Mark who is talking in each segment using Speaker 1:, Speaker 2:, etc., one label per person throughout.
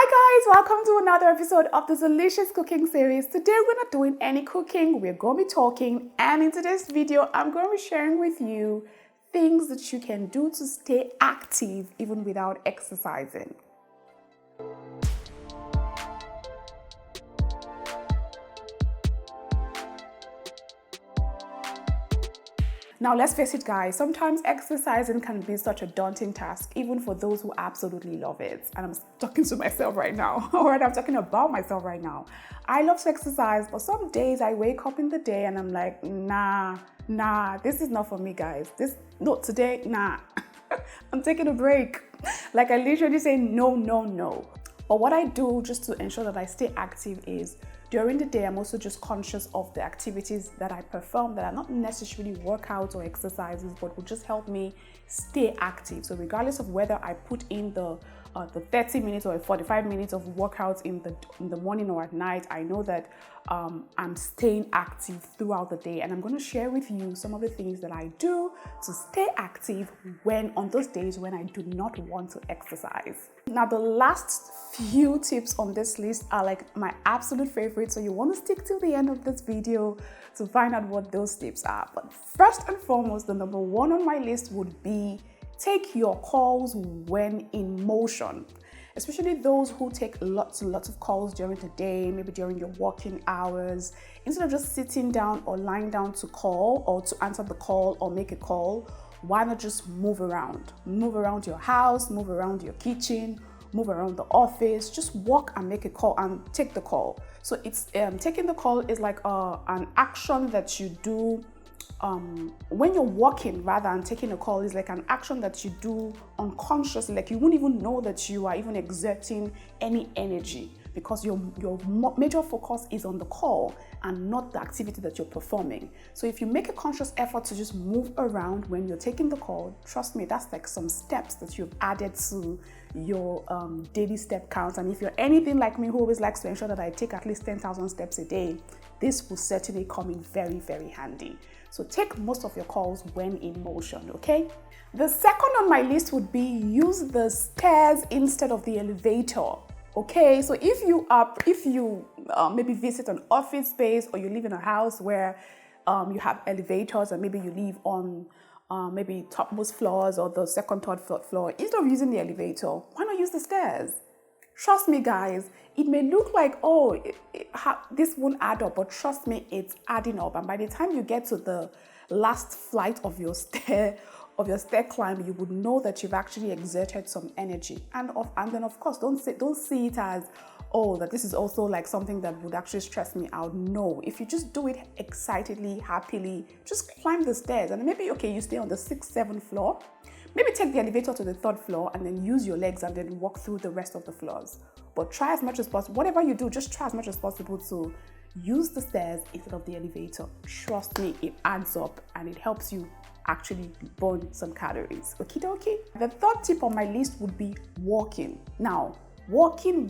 Speaker 1: Hi guys, welcome to another episode of the Zeelicious cooking series. Today we're not doing any cooking, we're going to be talking, and in today's video I'm going to be sharing with you things that you can do to stay active even without exercising. Now, let's face it, guys, sometimes exercising can be such a daunting task, even for those who absolutely love it. And I'm talking to myself right now, or I'm talking about myself right now. I love to exercise, but some days I wake up in the day and I'm like, nah, this is not for me, guys. Today, nah. I'm taking a break. Like, I literally say no. But what I do just to ensure that I stay active is during the day, I'm also just conscious of the activities that I perform that are not necessarily workouts or exercises, but will just help me stay active. So regardless of whether I put in the 30 minutes or 45 minutes of workouts in the morning or at night, I know that I'm staying active throughout the day. And I'm going to share with you some of the things that I do to stay active on those days when I do not want to exercise. Now, the last few tips on this list are like my absolute favorite, so you want to stick till the end of this video to find out what those tips are. But first and foremost, the number one on my list would be take your calls when in motion, especially those who take lots and lots of calls during the day, maybe during your working hours. Instead of just sitting down or lying down to call or to answer the call or make a call, why not just move around? Move around your house, move around your kitchen, move around the office, just walk and make a call and take the call. So it's taking the call is like an action that you do when you're walking, rather than taking a call is like an action that you do unconsciously, like you won't even know that you are even exerting any energy because your major focus is on the call and not the activity that you're performing. So if you make a conscious effort to just move around when you're taking the call, trust me, that's like some steps that you've added to your daily step count. And if you're anything like me who always likes to ensure that I take at least 10,000 steps a day, this will certainly come in very, very handy. So take most of your calls when in motion, okay? The second on my list would be use the stairs instead of the elevator. Okay, so if you maybe visit an office space or you live in a house where you have elevators and maybe you live on maybe topmost floors or the second, third, fourth floor, instead of using the elevator, why not use the stairs? Trust me, guys, it may look like, this won't add up, but trust me, it's adding up. And by the time you get to the last flight of your stair climb, you would know that you've actually exerted some energy. And then of course, don't see it as, that this is also like something that would actually stress me out. No, if you just do it excitedly, happily, just climb the stairs. And maybe, you stay on the 6th, 7th floor. Maybe take the elevator to the 3rd floor and then use your legs and then walk through the rest of the floors. But try as much as possible. Whatever you do, just try as much as possible to use the stairs instead of the elevator. Trust me, it adds up and it helps you actually burn some calories. Okie dokie. The third tip on my list would be walking. Now, walking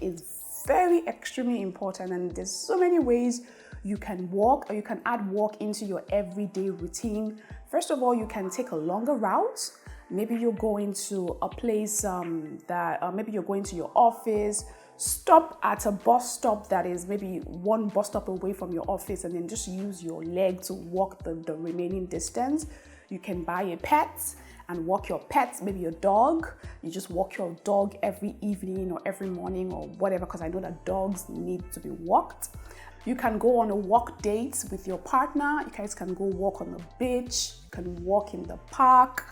Speaker 1: is very extremely important, and there's so many ways you can walk, or you can add walk into your everyday routine. First of all, you can take a longer route. Maybe you're going to a place maybe you're going to your office, stop at a bus stop that is maybe one bus stop away from your office, and then just use your leg to walk the remaining distance. You can buy a pet and walk your pet, maybe your dog. You just walk your dog every evening or every morning or whatever, because I know that dogs need to be walked. You can go on a walk date with your partner. You guys can go walk on the beach. You can walk in the park.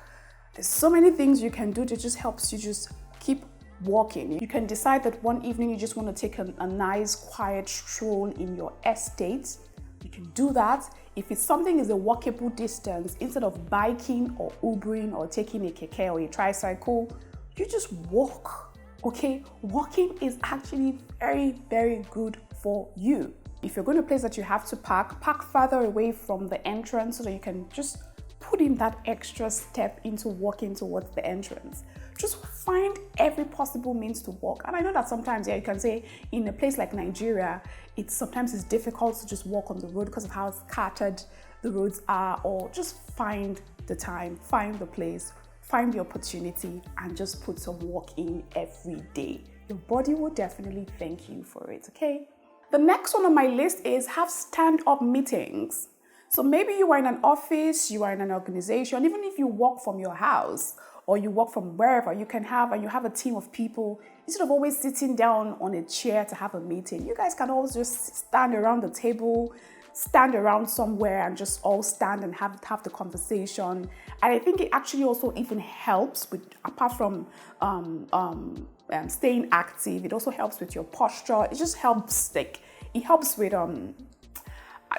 Speaker 1: There's so many things you can do that just helps you just keep walking. You can decide that one evening you just want to take a nice quiet stroll in your estate. You can do that. If it's something is a walkable distance, instead of biking or Ubering or taking a keke or a tricycle, you just walk, okay? Walking is actually very, very good for you. If you're going to a place that you have to park further away from the entrance so that you can just put in that extra step into walking towards the entrance. Just find every possible means to walk. And I know that sometimes, you can say in a place like Nigeria, sometimes it's difficult to just walk on the road because of how scattered the roads are, or just find the time, find the place, find the opportunity and just put some work in every day. Your body will definitely thank you for it, okay? The next one on my list is have stand-up meetings. So maybe you are in an office, you are in an organization, even if you work from your house or you work from wherever, you have a team of people. Instead of always sitting down on a chair to have a meeting, you guys can always just stand around the table, stand around somewhere and just all stand and have the conversation. And I think it actually also even helps with, apart from staying active, it also helps with your posture. It just helps, like, it helps with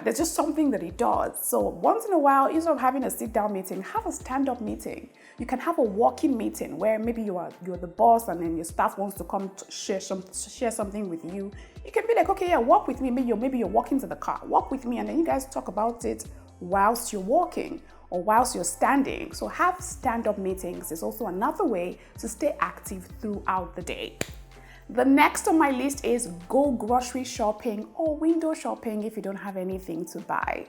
Speaker 1: there's just something that it does. So once in a while, instead of having a sit-down meeting, have a stand-up meeting. You can have a walking meeting where maybe you're the boss and then your staff wants to come to share something with you. You can be like, okay, yeah, walk with me. Maybe you're walking to the car. Walk with me, and then you guys talk about it whilst you're walking or whilst you're standing. So have stand-up meetings is also another way to stay active throughout the day. The next on my list is go grocery shopping or window shopping if you don't have anything to buy.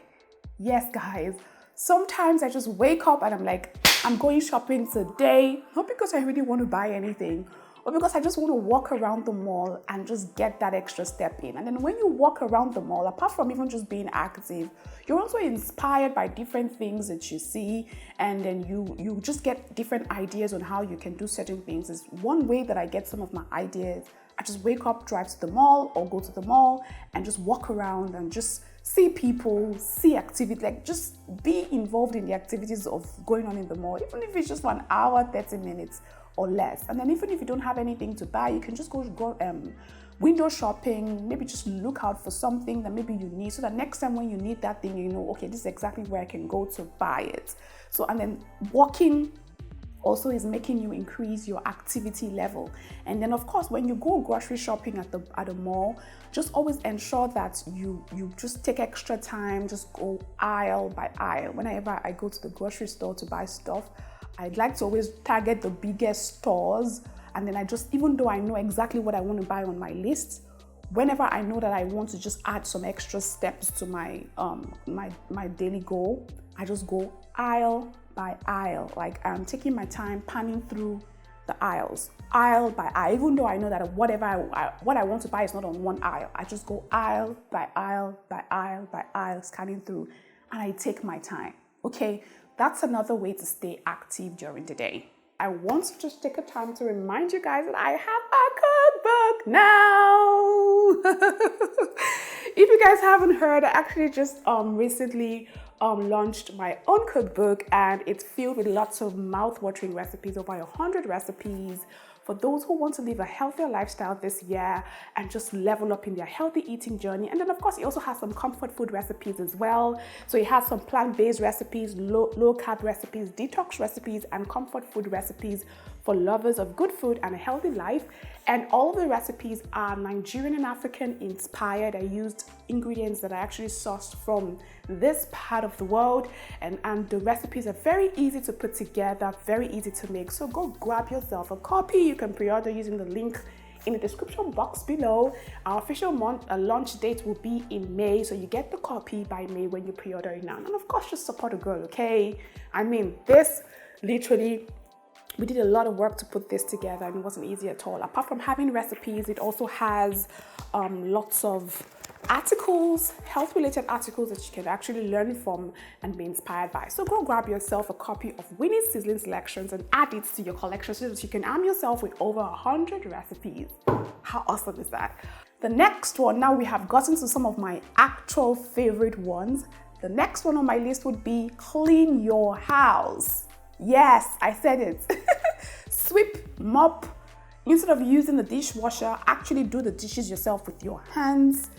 Speaker 1: Yes, guys, sometimes I just wake up and I'm like, I'm going shopping today, not because I really want to buy anything, but because I just want to walk around the mall and just get that extra step in. And then when you walk around the mall, apart from even just being active, you're also inspired by different things that you see, and then you just get different ideas on how you can do certain things. It's one way that I get some of my ideas. I just wake up, drive to the mall or go to the mall and just walk around and just see people, see activity, like just be involved in the activities of going on in the mall, even if it's just for an hour, 30 minutes or less. And then even if you don't have anything to buy, you can just go window shopping, maybe just look out for something that maybe you need, so that next time when you need that thing, you know, okay, this is exactly where I can go to buy it. So, and then walking also is making you increase your activity level. And then of course, when you go grocery shopping at the mall, just always ensure that you just take extra time, just go aisle by aisle. Whenever I go to the grocery store to buy stuff, I'd like to always target the biggest stores. And then I just, even though I know exactly what I want to buy on my list, whenever I know that I want to just add some extra steps to my my daily goal, I just go aisle by aisle. Like I'm taking my time panning through the aisles, aisle by aisle, even though I know that whatever what I want to buy is not on one aisle. I just go aisle by aisle by aisle by aisle, scanning through, and I take my time. Okay, that's another way to stay active during the day. I want to just take a time to remind you guys that I have a cookbook now. If you guys haven't heard, I actually just recently launched my own cookbook, and it's filled with lots of mouth-watering recipes, over 100 recipes for those who want to live a healthier lifestyle this year and just level up in their healthy eating journey. And then of course, it also has some comfort food recipes as well. So it has some plant-based recipes, low-carb recipes, detox recipes, and comfort food recipes for lovers of good food and a healthy life. And all of the recipes are Nigerian and African inspired. I used ingredients that I actually sourced from this part of the world, and the recipes are very easy to put together, very easy to make. So go grab yourself a copy. You can pre-order using the link in the description box below. Our official launch date will be in May, so you get the copy by May when you pre-order it now. And of course, just support a girl, okay? I mean, this literally, we did a lot of work to put this together, and it wasn't easy at all. Apart from having recipes, it also has lots of articles, health-related articles that you can actually learn from and be inspired by. So go grab yourself a copy of Winnie's Sizzling Selections and add it to your collection so that you can arm yourself with over 100 recipes. How awesome is that? The next one, now we have gotten to some of my actual favorite ones. The next one on my list would be clean your house. Yes, I said it. Sweep, mop. Instead of using the dishwasher, actually do the dishes yourself with your hands.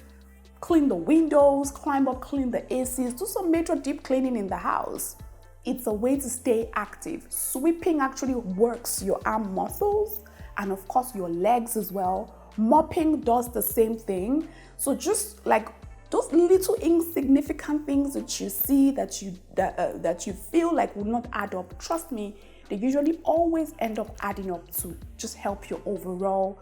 Speaker 1: Clean the windows, climb up, clean the ACs, do some major deep cleaning in the house. It's a way to stay active. Sweeping actually works your arm muscles and of course your legs as well. Mopping does the same thing. So just like those little insignificant things that you see that you feel like will not add up, trust me, they usually always end up adding up to just help your overall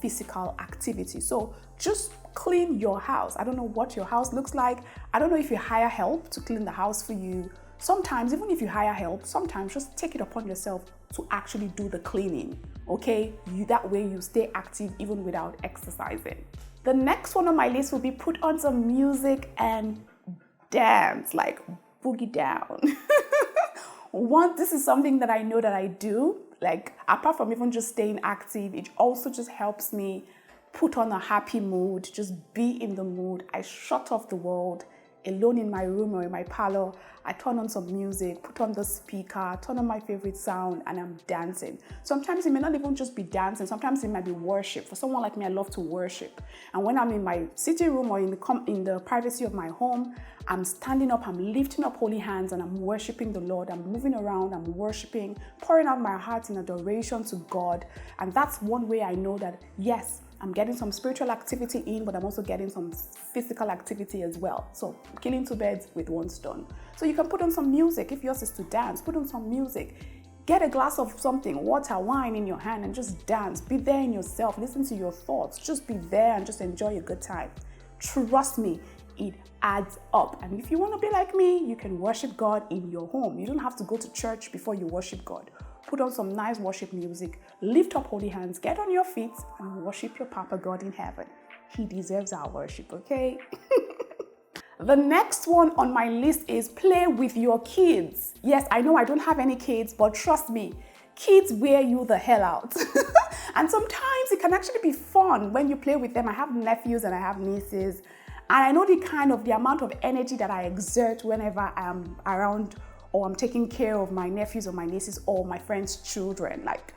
Speaker 1: physical activity. So just clean your house. I don't know what your house looks like. I don't know if you hire help to clean the house for you. Sometimes, even if you hire help, sometimes just take it upon yourself to actually do the cleaning, okay? That way you stay active even without exercising. The next one on my list will be put on some music and dance, like boogie down. This is something that I know that I do. Like, apart from even just staying active, it also just helps me put on a happy mood, just be in the mood. I shut off the world, alone in my room or in my parlor. I turn on some music, put on the speaker, turn on my favorite sound, and I'm dancing. Sometimes it may not even just be dancing. Sometimes it might be worship. For someone like me, I love to worship. And when I'm in my sitting room or in the privacy of my home, I'm standing up, I'm lifting up holy hands, and I'm worshiping the Lord. I'm moving around, I'm worshiping, pouring out my heart in adoration to God. And that's one way I know that, yes, I'm getting some spiritual activity in, but I'm also getting some physical activity as well. So killing two birds with one stone. So you can put on some music. If yours is to dance, put on some music. Get a glass of something, water, wine in your hand, and just dance. Be there in yourself. Listen to your thoughts. Just be there and just enjoy a good time. Trust me, it adds up. And if you want to be like me, you can worship God in your home. You don't have to go to church before you worship God. Put on some nice worship music, lift up holy hands, get on your feet, and worship your Papa God in heaven. He deserves our worship, okay? The next one on my list is play with your kids. Yes, I know I don't have any kids, but trust me, kids wear you the hell out. And sometimes it can actually be fun when you play with them. I have nephews and I have nieces, and I know the amount of energy that I exert whenever I'm around or I'm taking care of my nephews or my nieces or my friends' children. Like,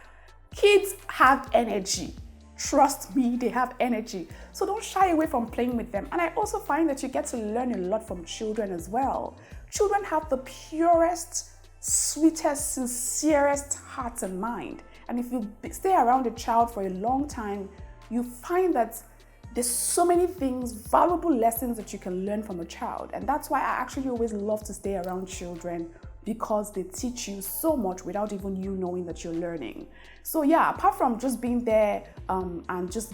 Speaker 1: kids have energy. Trust me, they have energy. So don't shy away from playing with them. And I also find that you get to learn a lot from children as well. Children have the purest, sweetest, sincerest heart and mind. And if you stay around a child for a long time, you find that there's so many things, valuable lessons that you can learn from a child. And that's why I actually always love to stay around children, because they teach you so much without even you knowing that you're learning. So yeah, apart from just being there and just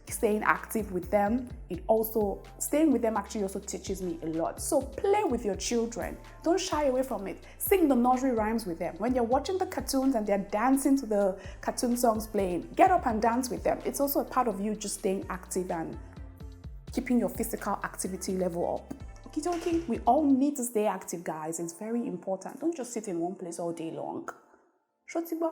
Speaker 1: staying active with them, staying with them actually also teaches me a lot. So play with your children. Don't shy away from it. Sing the nursery rhymes with them. When you're watching the cartoons and they're dancing to the cartoon songs playing, get up and dance with them. It's also a part of you just staying active and keeping your physical activity level up. Okay, we all need to stay active, guys. It's very important. Don't just sit in one place all day long. Shotiba.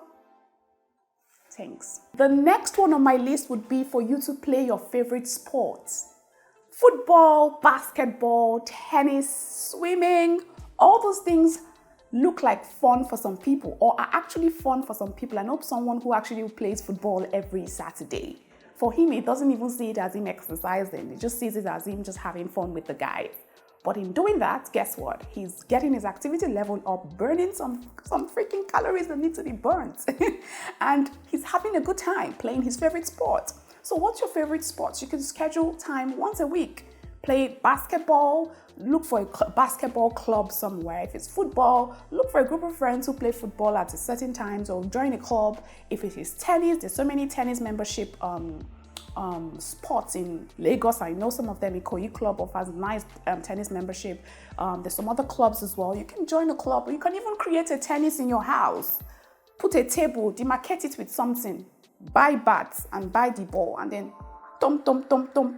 Speaker 1: Thanks. The next one on my list would be for you to play your favorite sports. Football, basketball, tennis, swimming, all those things look like fun for some people, or are actually fun for some people. I know someone who actually plays football every Saturday. For him, he doesn't even see it as him exercising. He just sees it as him just having fun with the guys. But in doing that, guess what? He's getting his activity level up, burning some freaking calories that need to be burnt. And he's having a good time playing his favorite sport. So what's your favorite sports? You can schedule time once a week. Play basketball, look for a basketball club somewhere. If it's football, look for a group of friends who play football at a certain times, or join a club. If it is tennis, there's so many tennis membership sports in Lagos. I know some of them. Ikoyi Club offers nice tennis membership. There's some other clubs as well. You can join a club, or you can even create a tennis in your house. Put a table, demarcate it with something, buy bats and buy the ball, and then tom,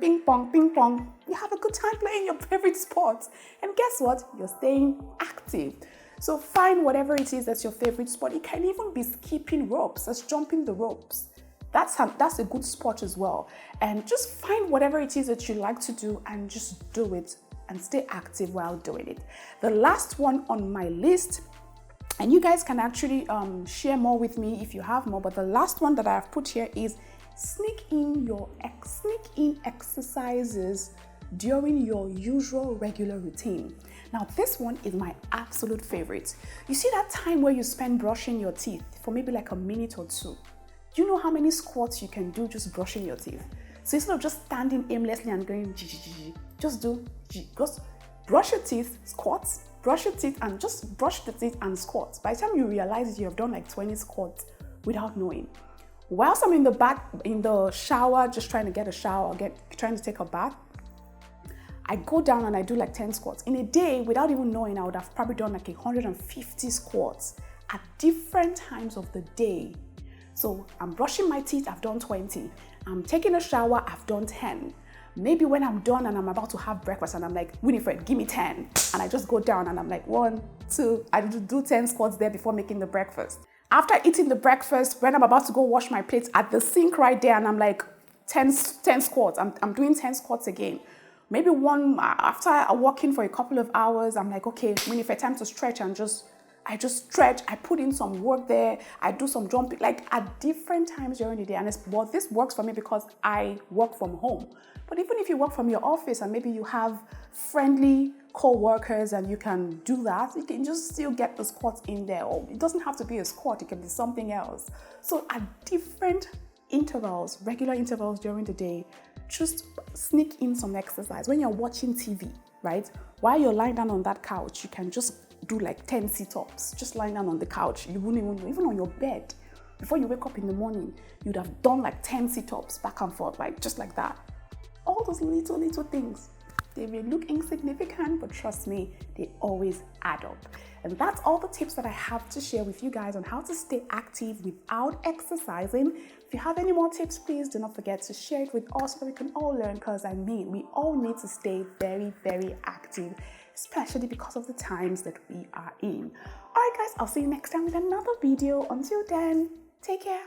Speaker 1: ping pong. You have a good time playing your favorite sport. And guess what? You're staying active. So find whatever it is that's your favorite sport. It can even be skipping ropes, that's jumping the ropes. That's a good sport as well. And just find whatever it is that you like to do and just do it and stay active while doing it. The last one on my list, and you guys can actually share more with me if you have more, but the last one that I have put here is sneak in exercises during your usual regular routine. Now, this one is my absolute favorite. You see that time where you spend brushing your teeth for maybe like a minute or two? Do you know how many squats you can do just brushing your teeth? So instead of just standing aimlessly and going just brush your teeth, squats, brush your teeth, and just brush the teeth and squats. By the time you realize you have done like 20 squats without knowing. Whilst I'm in the shower, just trying to get a shower, trying to take a bath, I go down and I do like 10 squats. In a day, without even knowing, I would have probably done like 150 squats at different times of the day. So I'm brushing my teeth, I've done 20. I'm taking a shower, I've done 10. Maybe when I'm done and I'm about to have breakfast and I'm like, Winifred, give me 10. And I just go down and I'm like, 1, 2, I do 10 squats there before making the breakfast. After eating the breakfast, when I'm about to go wash my plates at the sink right there and I'm like, 10 squats, I'm doing 10 squats again. Maybe one, after walking for a couple of hours, I'm like, okay, Winifred, time to stretch, and I just stretch, I put in some work there, I do some jumping, like at different times during the day. And well, this works for me because I work from home. But even if you work from your office and maybe you have friendly co-workers and you can do that, you can just still get the squats in there. Or it doesn't have to be a squat, it can be something else. So at different intervals, regular intervals during the day, just sneak in some exercise. When you're watching TV, right? While you're lying down on that couch, you can just do like 10 sit-ups, just lying down on the couch. You wouldn't even on your bed. Before you wake up in the morning, you'd have done like 10 sit-ups back and forth, like just like that. All those little things, they may look insignificant, but trust me, they always add up. And that's all the tips that I have to share with you guys on how to stay active without exercising. If you have any more tips, please do not forget to share it with us so we can all learn, because we all need to stay very, very active, especially because of the times that we are in. All right, guys, I'll see you next time with another video. Until then, take care.